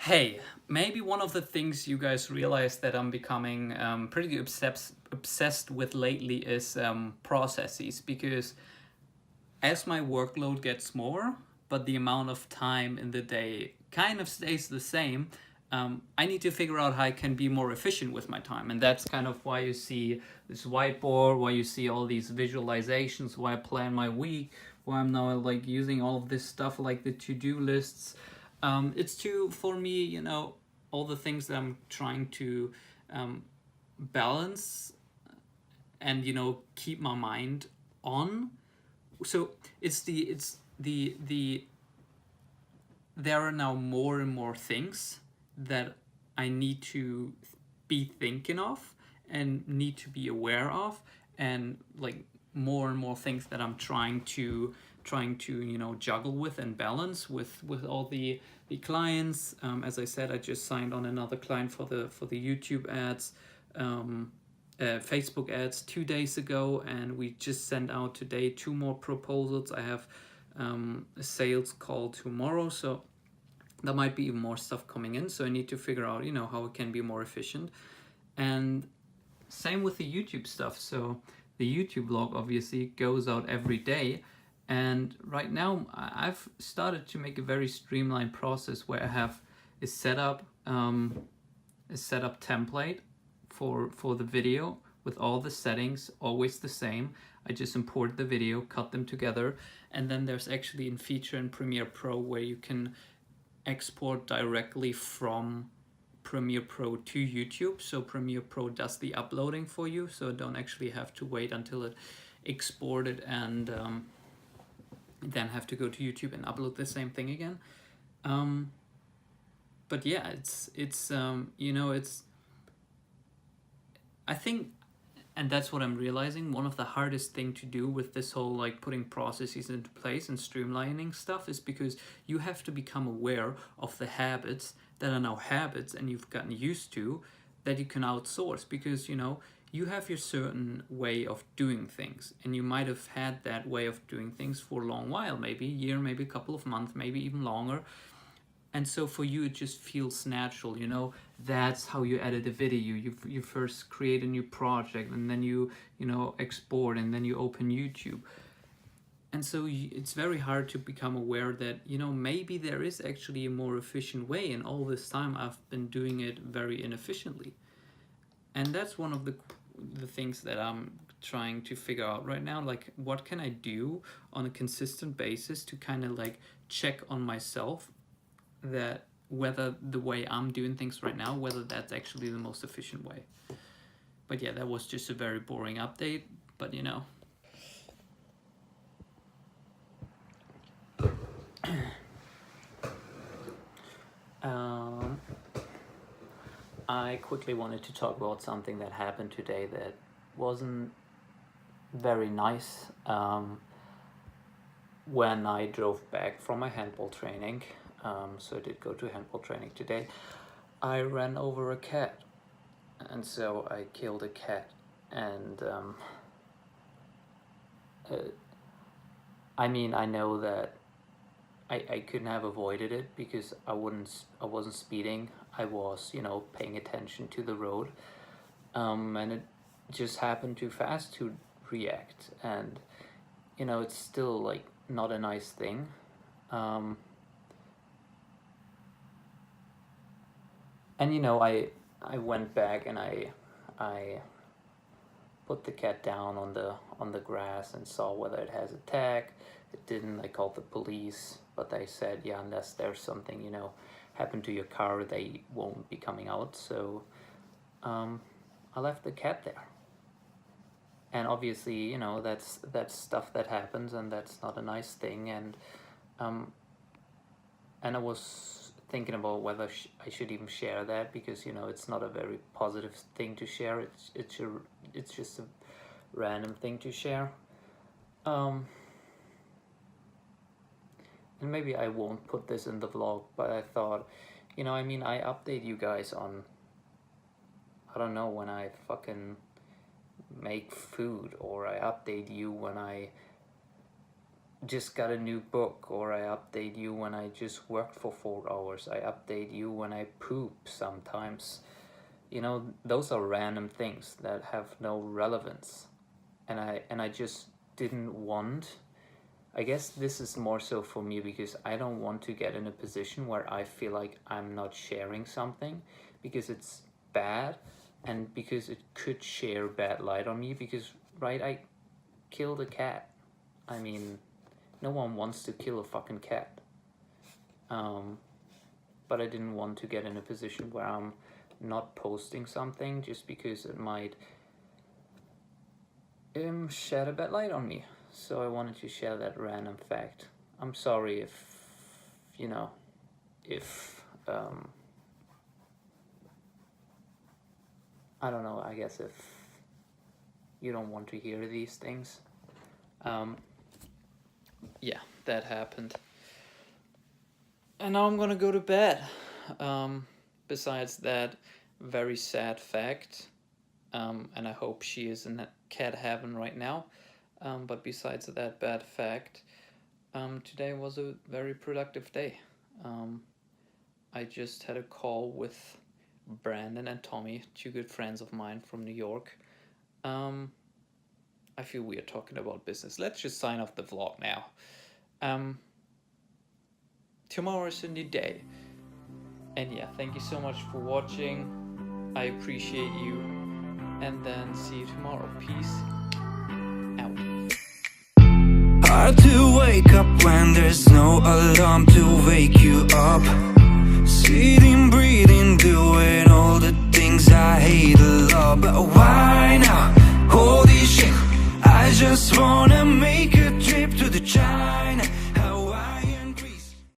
Hey, maybe one of the things you guys realize that I'm becoming pretty obsessed with lately is processes, because as my workload gets more, but the amount of time in the day kind of stays the same, I need to figure out how I can be more efficient with my time. And that's kind of why you see this whiteboard, why you see all these visualizations, why I plan my week, why I'm now like using all of this stuff like the to-do lists. It's to, for me, all the things that I'm trying to balance and, keep my mind on. So it's the there are now more and more things that I need to be thinking of and need to be aware of, and like more and more things that I'm trying to juggle with and balance with all the clients. As I said, I just signed on another client for the YouTube ads, Facebook ads 2 days ago, and we just sent out today two more proposals. I have a sales call tomorrow, so there might be even more stuff coming in. So I need to figure out, how it can be more efficient. And same with the YouTube stuff. So the YouTube blog obviously goes out every day. And right now I've started to make a very streamlined process where I have a setup template for the video with all the settings always the same. I just import the video, cut them together, and then there's actually a feature in Premiere Pro where you can export directly from Premiere Pro to YouTube. So Premiere Pro does the uploading for you, so don't actually have to wait until it exported and then have to go to YouTube and upload the same thing again. But yeah, it's I think, and that's what I'm realizing, one of the hardest thing to do with this whole like putting processes into place and streamlining stuff is because you have to become aware of the habits that are now habits and you've gotten used to, that you can outsource, because you have your certain way of doing things, and you might have had that way of doing things for a long while, maybe a year, maybe a couple of months, maybe even longer. And so for you it just feels natural. That's how you edit a video. You first create a new project, and then you export, and then you open YouTube. And so it's very hard to become aware that maybe there is actually a more efficient way, and all this time I've been doing it very inefficiently. And that's one of the things that I'm trying to figure out right now, like what can I do on a consistent basis to kind of like check on myself, that whether the way I'm doing things right now, whether that's actually the most efficient way. But yeah, that was just a very boring update, but I quickly wanted to talk about something that happened today that wasn't very nice. When I drove back from my handball training, so I did go to handball training today, I ran over a cat, and so I killed a cat. And I mean, I know that I couldn't have avoided it because I wasn't speeding. I was, paying attention to the road, and it just happened too fast to react. And it's still like not a nice thing. And I went back and I put the cat down on the grass and saw whether it has a tag. It didn't. I called the police, but they said, yeah, unless there's something happened to your car, they won't be coming out. So I left the cat there. And obviously, that's stuff that happens, and that's not a nice thing. And I was thinking about whether I should even share that, because it's not a very positive thing to share. It's just a random thing to share. And maybe I won't put this in the vlog, but I thought, I update you guys on, I don't know, when I fucking make food, or I update you when I just got a new book, or I update you when I just worked for 4 hours. I update you when I poop sometimes. You know, those are random things that have no relevance. And I just didn't want, I guess this is more so for me because I don't want to get in a position where I feel like I'm not sharing something because it's bad and because it could share bad light on me because, right, I killed a cat. I mean, no one wants to kill a fucking cat. But I didn't want to get in a position where I'm not posting something just because it might shed a bad light on me. So I wanted to share that random fact. I'm sorry if, you know, if, I don't know, I guess if you don't want to hear these things. Yeah, that happened. And now I'm gonna go to bed. Besides that very sad fact, and I hope she is in cat heaven right now. But besides that bad fact, today was a very productive day. I just had a call with Brandon and Tommy, 2 good friends of mine from New York. I feel weird talking about business. Let's just sign off the vlog now. Tomorrow is a new day. And yeah, thank you so much for watching. I appreciate you. And then see you tomorrow. Peace out. Hard to wake up when there's no alarm to wake you up. Sitting, breathing, doing all the things I hate a lot. But why now? Holy shit, I just wanna make a trip to the child.